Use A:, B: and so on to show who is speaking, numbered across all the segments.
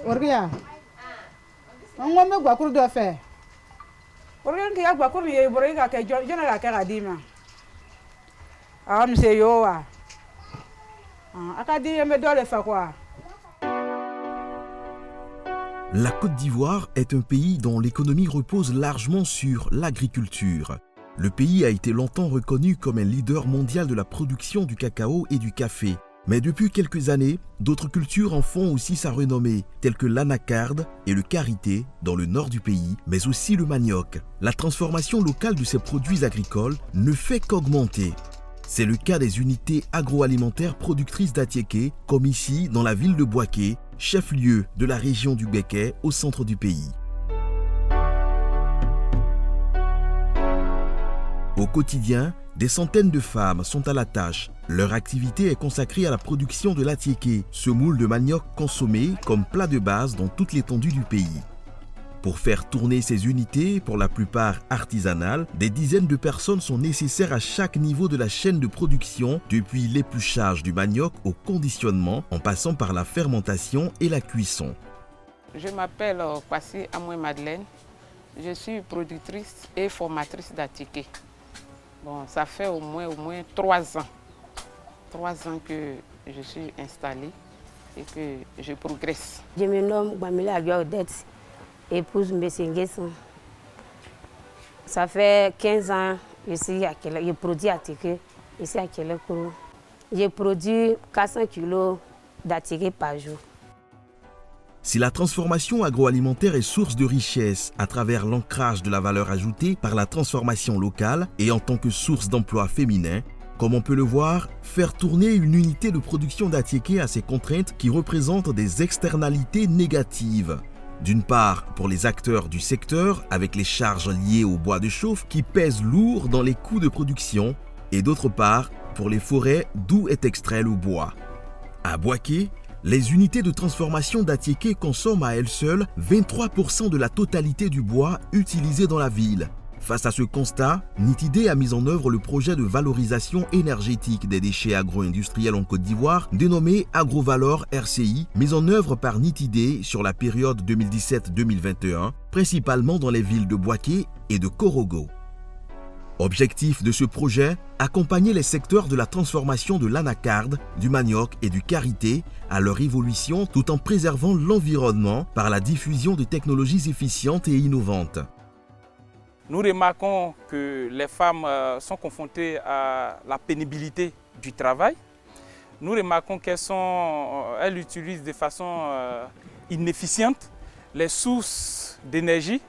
A: Orgia. On va me voir pour de faire. Orgia qui a beaucoup de Borega que je n'ai la caradima. Ah, monsieur Yoa. Acadie me doit le faire quoi?
B: La Côte d'Ivoire est un pays dont l'économie repose largement sur l'agriculture. Le pays a été longtemps reconnu comme un leader mondial de la production du cacao et du café. Mais depuis quelques années, d'autres cultures en font aussi sa renommée, telles que l'anacarde et le karité dans le nord du pays, mais aussi le manioc. La transformation locale de ces produits agricoles ne fait qu'augmenter. C'est le cas des unités agroalimentaires productrices d'Atiéké, comme ici dans la ville de Boaké, chef-lieu de la région du Béké au centre du pays. Au quotidien, des centaines de femmes sont à la tâche. Leur activité est consacrée à la production de l'atiéké, ce moule de manioc consommé comme plat de base dans toute l'étendue du pays. Pour faire tourner ces unités, pour la plupart artisanales, des dizaines de personnes sont nécessaires à chaque niveau de la chaîne de production, depuis l'épluchage du manioc au conditionnement, en passant par la fermentation et la cuisson.
C: Je m'appelle Kwasi Amoué Madeleine. Je suis productrice et formatrice d'atiéké. Bon, ça fait au moins 3 ans. 3 ans que je suis installée et que je progresse.
D: Je me nomme Bamila Odette, épouse M. Nguesson. Ça fait 15 ans que je produis atiéké ici à Kélékourou. Je produis 400 kg d'atiéké par jour.
B: Si la transformation agroalimentaire est source de richesse à travers l'ancrage de la valeur ajoutée par la transformation locale et en tant que source d'emploi féminin, comme on peut le voir, faire tourner une unité de production d'atiéké a ses contraintes qui représentent des externalités négatives. D'une part, pour les acteurs du secteur, avec les charges liées au bois de chauffe qui pèsent lourd dans les coûts de production, et d'autre part, pour les forêts d'où est extrait le bois. À Boaké, les unités de transformation d'atiéké consomment à elles seules 23% de la totalité du bois utilisé dans la ville. Face à ce constat, Nitidé a mis en œuvre le projet de valorisation énergétique des déchets agro-industriels en Côte d'Ivoire, dénommé AgroValor RCI, mis en œuvre par Nitidé sur la période 2017-2021, principalement dans les villes de Boaké et de Korogo. Objectif de ce projet, accompagner les secteurs de la transformation de l'anacarde, du manioc et du karité à leur évolution tout en préservant l'environnement par la diffusion de technologies efficientes et innovantes.
C: Nous remarquons que les femmes sont confrontées à la pénibilité du travail. Nous remarquons qu'elles utilisent de façon inefficiente les sources d'énergie.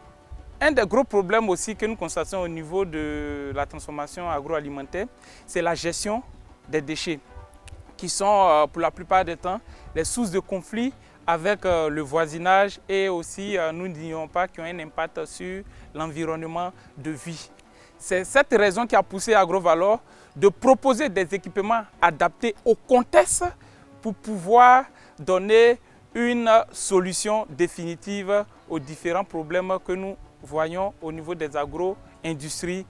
C: Un des gros problèmes aussi que nous constatons au niveau de la transformation agroalimentaire, c'est la gestion des déchets, qui sont pour la plupart du temps les sources de conflits avec le voisinage et aussi, nous ne disons pas, qui ont un impact sur l'environnement de vie. C'est cette raison qui a poussé AgroValor de proposer des équipements adaptés au contexte pour pouvoir donner une solution définitive aux différents problèmes que nous voyons au niveau des agro-industries.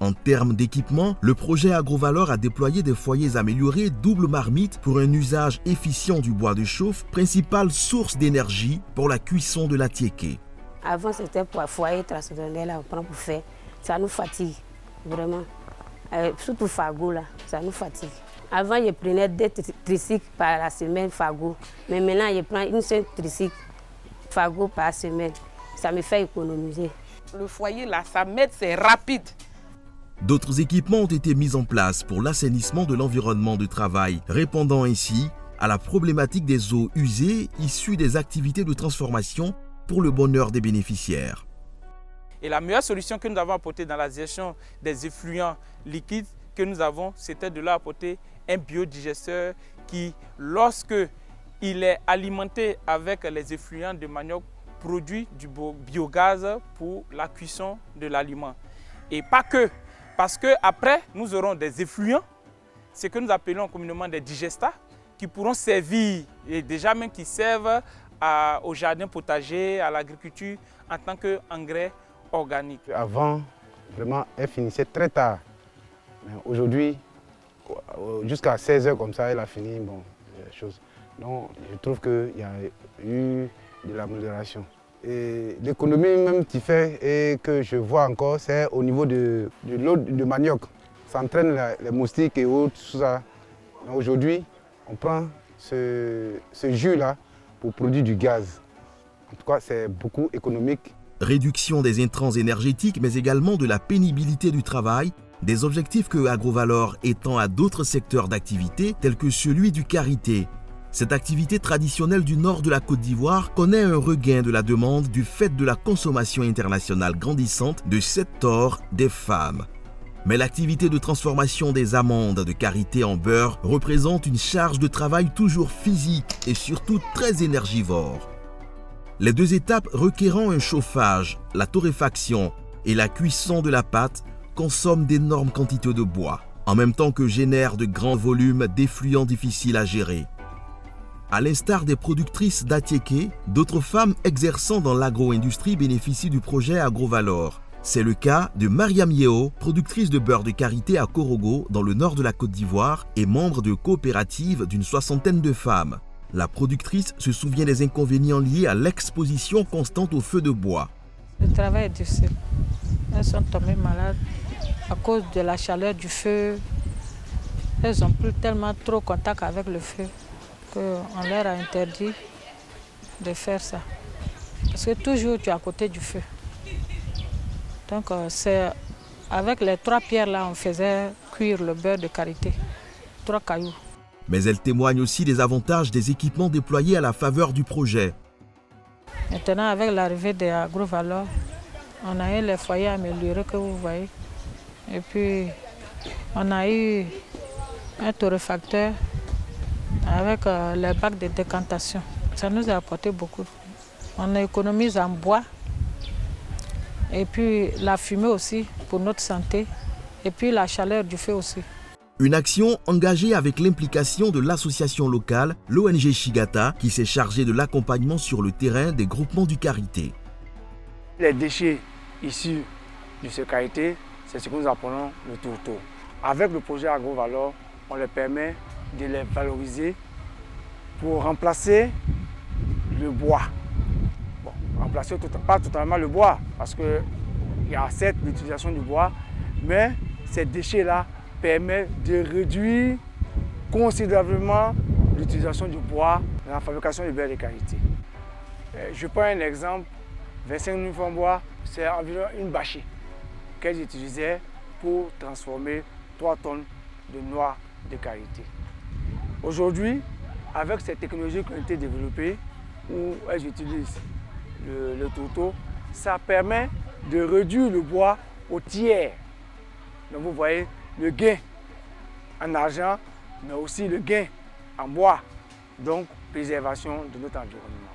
B: En termes d'équipement, le projet AgroValor a déployé des foyers améliorés double marmite pour un usage efficient du bois de chauffe, principale source d'énergie pour la cuisson de l'atiéké.
D: Avant, c'était pour un foyer traditionnel, on prend pour faire. Ça nous fatigue, vraiment. Surtout fagot, là, ça nous fatigue. Avant, je prenais 2 tricycles par la semaine, fagot. Mais maintenant, je prends une seule tricycle, fagot par semaine. Ça me fait économiser.
C: Le foyer, là, ça m'aide, c'est rapide.
B: D'autres équipements ont été mis en place pour l'assainissement de l'environnement de travail, répondant ainsi à la problématique des eaux usées issues des activités de transformation pour le bonheur des bénéficiaires.
C: Et la meilleure solution que nous avons apportée dans la gestion des effluents liquides que nous avons, c'était de leur apporter un biodigesteur qui, lorsque il est alimenté avec les effluents de manioc, produit du biogaz pour la cuisson de l'aliment. Et pas que, parce qu'après, nous aurons des effluents, ce que nous appelons communément des digestats, qui pourront servir, et déjà même qui servent au jardin potager, à l'agriculture, en tant qu'engrais organique.
E: Avant, vraiment, elle finissait très tard. Aujourd'hui, jusqu'à 16 h comme ça, elle a fini les choses. Donc, je trouve qu'il y a eu de l'amélioration. Et l'économie même qui fait et que je vois encore, c'est au niveau de l'eau de manioc. Ça entraîne les moustiques et autres, tout ça. Aujourd'hui, on prend ce jus-là pour produire du gaz. En tout cas, c'est beaucoup économique.
B: Réduction des intrants énergétiques, mais également de la pénibilité du travail, des objectifs que Agrovalor étend à d'autres secteurs d'activité tels que celui du karité. Cette activité traditionnelle du nord de la Côte d'Ivoire connaît un regain de la demande du fait de la consommation internationale grandissante de cette tor des femmes. Mais l'activité de transformation des amandes de karité en beurre représente une charge de travail toujours physique et surtout très énergivore. Les deux étapes requérant un chauffage, la torréfaction et la cuisson de la pâte consomment d'énormes quantités de bois, en même temps que génèrent de grands volumes d'effluents difficiles à gérer. À l'instar des productrices d'Atiéké, d'autres femmes exerçant dans l'agro-industrie bénéficient du projet Agrovalor. C'est le cas de Mariam Yeo, productrice de beurre de karité à Korogo, dans le nord de la Côte d'Ivoire, et membre de coopérative d'une 60aine de femmes. La productrice se souvient des inconvénients liés à l'exposition constante au feu de bois.
F: Le travail est difficile. Elles sont tombées malades à cause de la chaleur du feu. Elles n'ont plus tellement trop contact avec le feu qu'on leur a interdit de faire ça. Parce que toujours tu es à côté du feu. Donc c'est avec les 3 pierres là on faisait cuire le beurre de karité. 3 cailloux.
B: Mais elle témoigne aussi des avantages des équipements déployés à la faveur du projet.
F: Maintenant, avec l'arrivée de Agrovalor, on a eu les foyers améliorés que vous voyez. Et puis, on a eu un torréfacteur avec les bacs de décantation. Ça nous a apporté beaucoup. On économise en bois et puis la fumée aussi pour notre santé et puis la chaleur du feu aussi.
B: Une action engagée avec l'implication de l'association locale, l'ONG Shigata, qui s'est chargée de l'accompagnement sur le terrain des groupements du karité.
G: Les déchets issus de ce karité, c'est ce que nous appelons le tourteau. Avec le projet Agrovalor, on leur permet de les valoriser pour remplacer le bois. Bon, remplacer pas totalement le bois, parce qu'il y a certes l'utilisation du bois, mais ces déchets-là permet de réduire considérablement l'utilisation du bois dans la fabrication du beurre de karité. Je prends un exemple, 25 000 francs bois, c'est environ une bâchée qu'elles utilisaient pour transformer 3 tonnes de noix de karité. Aujourd'hui, avec ces technologies qui ont été développées, où elles utilisent le tourteau, ça permet de réduire le bois au tiers. Donc vous voyez, le gain en argent, mais aussi le gain en bois, donc préservation de notre environnement.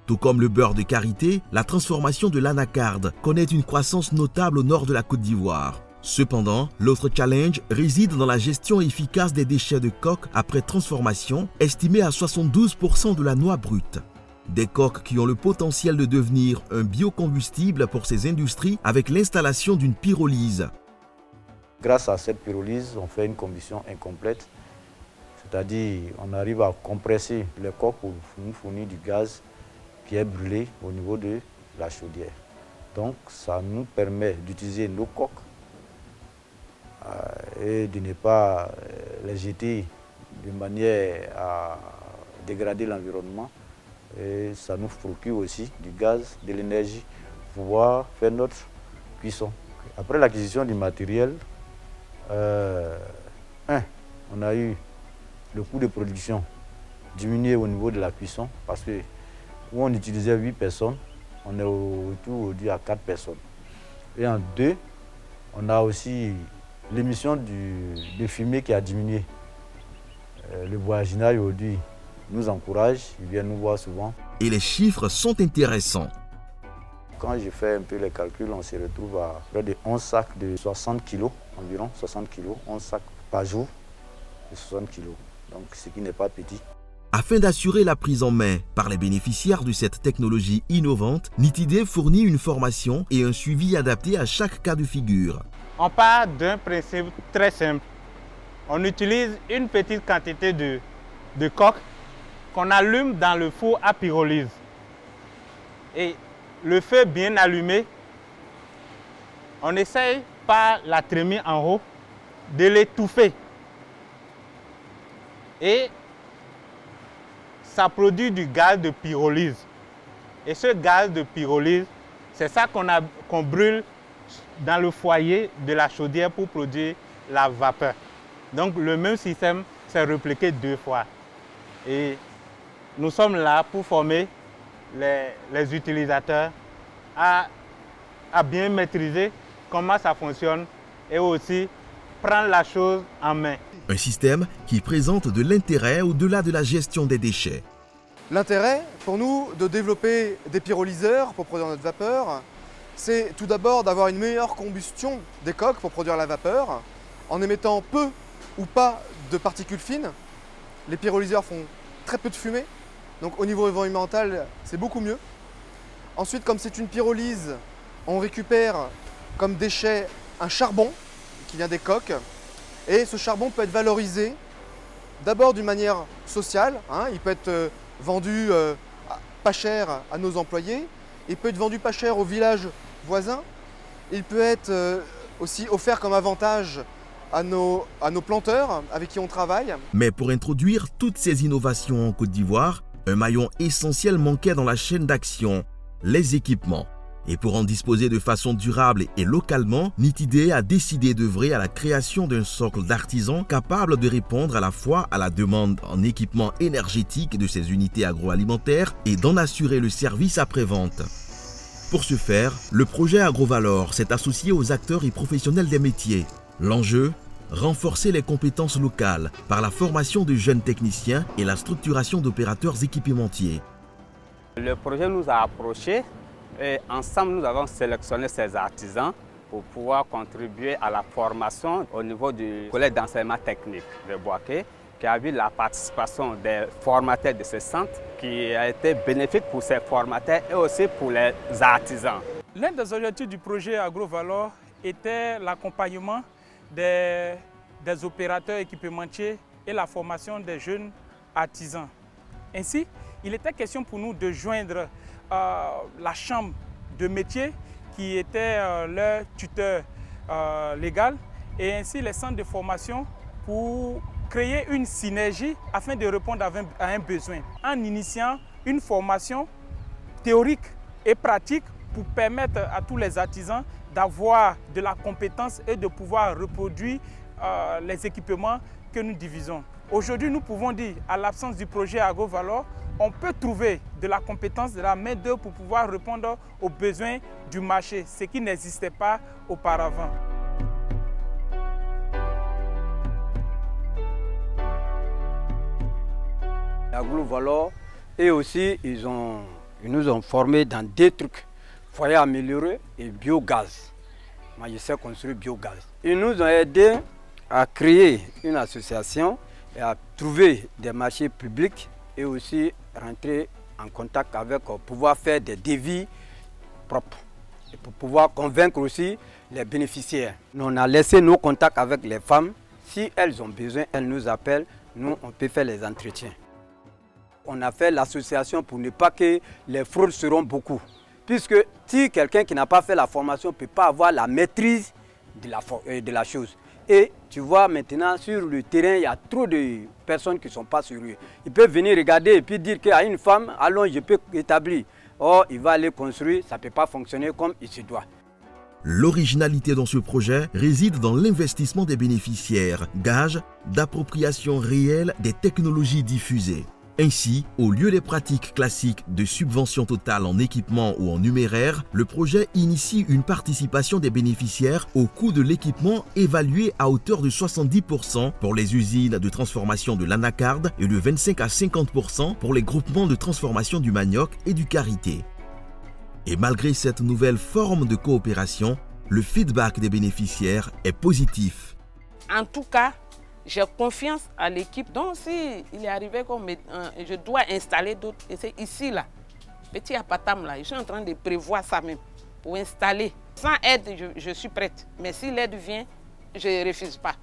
B: Tout comme le beurre de karité, la transformation de l'anacarde connaît une croissance notable au nord de la Côte d'Ivoire. Cependant, l'autre challenge réside dans la gestion efficace des déchets de coque après transformation, estimée à 72% de la noix brute. Des coques qui ont le potentiel de devenir un biocombustible pour ces industries avec l'installation d'une pyrolyse.
H: Grâce à cette pyrolyse, on fait une combustion incomplète, c'est-à-dire on arrive à compresser les coques pour nous fournir du gaz qui est brûlé au niveau de la chaudière. Donc ça nous permet d'utiliser nos coques et de ne pas les jeter de manière à dégrader l'environnement. Et ça nous procure aussi du gaz, de l'énergie pour pouvoir faire notre cuisson. Après l'acquisition du matériel, on a eu le coût de production diminué au niveau de la cuisson parce que où on utilisait 8 personnes, on est aujourd'hui à 4 personnes. Et en 2, on a aussi l'émission de fumée qui a diminué. Le voisinage aujourd'hui nous encourage, ils viennent nous voir souvent.
B: Et les chiffres sont intéressants.
H: Quand je fais un peu les calculs, on se retrouve à près de 11 sacs de 60 kg, environ 60 kg, 11 sacs par jour de 60 kg, donc ce qui n'est pas petit.
B: Afin d'assurer la prise en main par les bénéficiaires de cette technologie innovante, Nitide fournit une formation et un suivi adapté à chaque cas de figure.
I: On part d'un principe très simple. On utilise une petite quantité de coque qu'on allume dans le four à pyrolyse. Et le feu bien allumé, on essaye par la trémie en haut de l'étouffer. Et ça produit du gaz de pyrolyse. Et ce gaz de pyrolyse, c'est ça qu'on brûle dans le foyer de la chaudière pour produire la vapeur. Donc le même système s'est répliqué 2 fois. Et nous sommes là pour former les utilisateurs à bien maîtriser comment ça fonctionne et aussi prendre la chose en main.
B: Un système qui présente de l'intérêt au-delà de la gestion des déchets.
J: L'intérêt pour nous de développer des pyrolyseurs pour produire notre vapeur, c'est tout d'abord d'avoir une meilleure combustion des coques pour produire la vapeur en émettant peu ou pas de particules fines. Les pyrolyseurs font très peu de fumée, donc au niveau environnemental, c'est beaucoup mieux. Ensuite, comme c'est une pyrolyse, on récupère comme déchet un charbon qui vient des coques et ce charbon peut être valorisé d'abord d'une manière sociale, il peut être vendu pas cher à nos employés, il peut être vendu pas cher aux villages voisins, il peut être aussi offert comme avantage à nos planteurs avec qui on travaille.
B: Mais pour introduire toutes ces innovations en Côte d'Ivoire, un maillon essentiel manquait dans la chaîne d'action, les équipements. Et pour en disposer de façon durable et localement, Nitidé a décidé d'œuvrer à la création d'un socle d'artisans capable de répondre à la fois à la demande en équipement énergétique de ces unités agroalimentaires et d'en assurer le service après-vente. Pour ce faire, le projet AgroValor s'est associé aux acteurs et professionnels des métiers. L'enjeu, renforcer les compétences locales par la formation de jeunes techniciens et la structuration d'opérateurs équipementiers.
K: Le projet nous a approchés et ensemble nous avons sélectionné ces artisans pour pouvoir contribuer à la formation au niveau du collège d'enseignement technique de Boaké, qui a vu la participation des formateurs de ce centre qui a été bénéfique pour ces formateurs et aussi pour les artisans.
C: L'un des objectifs du projet AgroValor était l'accompagnement des opérateurs équipementiers et la formation des jeunes artisans. Ainsi, il était question pour nous de joindre la chambre de métier qui était leur tuteur légal et ainsi les centres de formation pour créer une synergie afin de répondre à un besoin en initiant une formation théorique et pratique pour permettre à tous les artisans d'avoir de la compétence et de pouvoir reproduire les équipements que nous divisons. Aujourd'hui, nous pouvons dire, à l'absence du projet AgroValor, on peut trouver de la compétence, de la main-d'œuvre pour pouvoir répondre aux besoins du marché, ce qui n'existait pas auparavant.
K: AgroValor, et aussi, ils nous ont formés dans des trucs, foyer amélioré et biogaz. Moi, je sais construire biogaz. Ils nous ont aidés à créer une association et à trouver des marchés publics et aussi rentrer en contact avec, pour pouvoir faire des devis propres et pour pouvoir convaincre aussi les bénéficiaires. Nous, on a laissé nos contacts avec les femmes. Si elles ont besoin, elles nous appellent. Nous, on peut faire les entretiens. On a fait l'association pour ne pas que les fraudes seront beaucoup. Puisque si quelqu'un qui n'a pas fait la formation ne peut pas avoir la maîtrise de la chose. Et tu vois maintenant sur le terrain, il y a trop de personnes qui ne sont pas sérieuses. Ils peuvent venir regarder et puis dire qu'à une femme, allons, je peux établir. Or, il va aller construire, ça ne peut pas fonctionner comme il se doit.
B: L'originalité dans ce projet réside dans l'investissement des bénéficiaires, gage d'appropriation réelle des technologies diffusées. Ainsi, au lieu des pratiques classiques de subvention totale en équipement ou en numéraire, le projet initie une participation des bénéficiaires au coût de l'équipement évalué à hauteur de 70% pour les usines de transformation de l'anacarde et de 25 à 50% pour les groupements de transformation du manioc et du karité. Et malgré cette nouvelle forme de coopération, le feedback des bénéficiaires est positif.
L: En tout cas, j'ai confiance à l'équipe. Donc, si il est arrivé comme je dois installer d'autres, et c'est ici, là, petit Apatam, là, je suis en train de prévoir ça même, pour installer. Sans aide, je suis prête. Mais si l'aide vient, je ne refuse pas.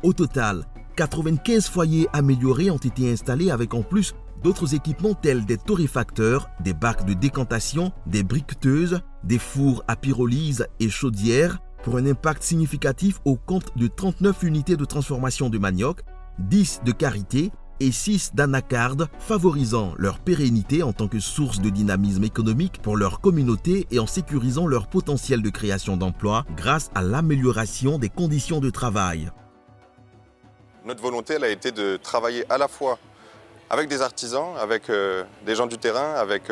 B: Au total, 95 foyers améliorés ont été installés avec en plus d'autres équipements tels des torréfacteurs, des bacs de décantation, des briqueteuses, des fours à pyrolyse et chaudières pour un impact significatif au compte de 39 unités de transformation de manioc, 10 de karité et 6 d'anacarde, favorisant leur pérennité en tant que source de dynamisme économique pour leur communauté et en sécurisant leur potentiel de création d'emplois grâce à l'amélioration des conditions de travail.
M: Notre volonté, elle a été de travailler à la fois avec des artisans, avec des gens du terrain, avec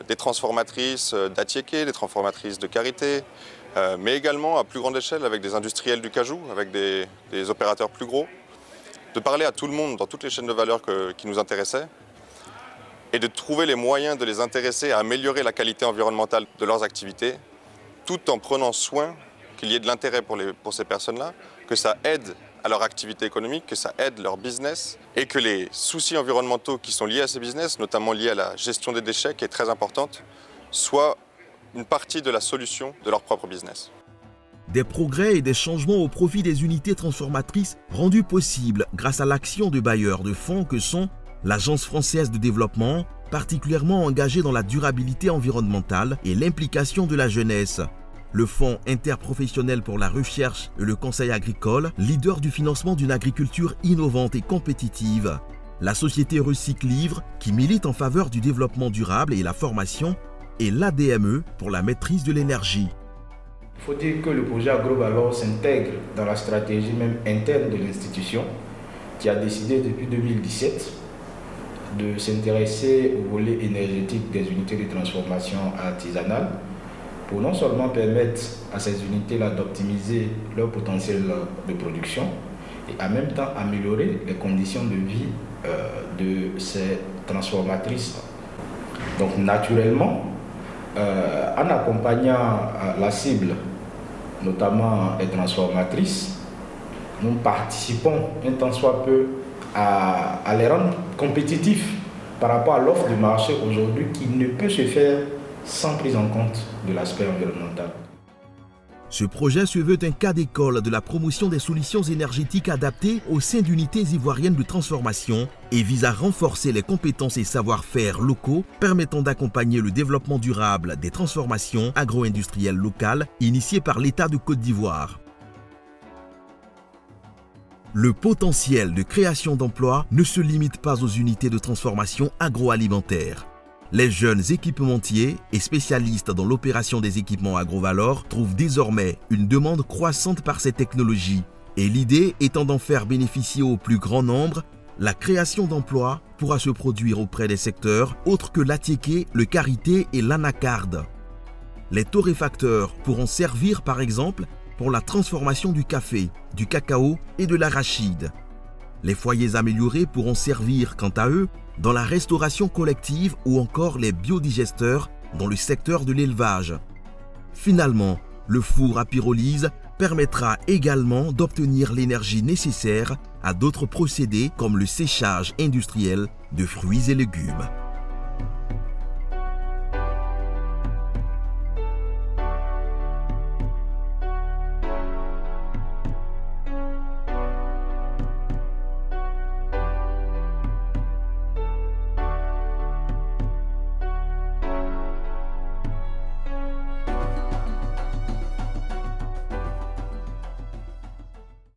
M: des transformatrices d'Atiéké, des transformatrices de karité, mais également à plus grande échelle avec des industriels du cajou, avec des opérateurs plus gros, de parler à tout le monde dans toutes les chaînes de valeur qui nous intéressaient et de trouver les moyens de les intéresser à améliorer la qualité environnementale de leurs activités, tout en prenant soin qu'il y ait de l'intérêt pour ces personnes-là, que ça aide à leur activité économique, que ça aide leur business et que les soucis environnementaux qui sont liés à ces business, notamment liés à la gestion des déchets qui est très importante, soient une partie de la solution de leur propre business.
B: Des progrès et des changements au profit des unités transformatrices rendus possibles grâce à l'action de bailleurs de fonds que sont l'Agence française de développement, particulièrement engagée dans la durabilité environnementale et l'implication de la jeunesse, le Fonds interprofessionnel pour la recherche et le conseil agricole, leader du financement d'une agriculture innovante et compétitive, la société Recyclivre qui milite en faveur du développement durable et la formation, et l'ADME pour la maîtrise de l'énergie.
N: Il faut dire que le projet AgroValor s'intègre dans la stratégie même interne de l'institution qui a décidé depuis 2017 de s'intéresser au volet énergétique des unités de transformation artisanale pour non seulement permettre à ces unités-là d'optimiser leur potentiel de production et en même temps améliorer les conditions de vie de ces transformatrices. Donc naturellement, en accompagnant la cible, notamment les transformatrices, nous participons un tant soit peu à les rendre compétitifs par rapport à l'offre du marché aujourd'hui qui ne peut se faire sans prise en compte de l'aspect environnemental.
B: Ce projet se veut un cas d'école de la promotion des solutions énergétiques adaptées au sein d'unités ivoiriennes de transformation et vise à renforcer les compétences et savoir-faire locaux permettant d'accompagner le développement durable des transformations agro-industrielles locales initiées par l'État de Côte d'Ivoire. Le potentiel de création d'emplois ne se limite pas aux unités de transformation agroalimentaire. Les jeunes équipementiers et spécialistes dans l'opération des équipements AgroValor trouvent désormais une demande croissante par ces technologies et l'idée étant d'en faire bénéficier au plus grand nombre, la création d'emplois pourra se produire auprès des secteurs autres que l'Atiéké, le karité et l'anacarde. Les torréfacteurs pourront servir par exemple pour la transformation du café, du cacao et de l'arachide. Les foyers améliorés pourront servir quant à eux dans la restauration collective ou encore les biodigesteurs dans le secteur de l'élevage. Finalement, le four à pyrolyse permettra également d'obtenir l'énergie nécessaire à d'autres procédés comme le séchage industriel de fruits et légumes.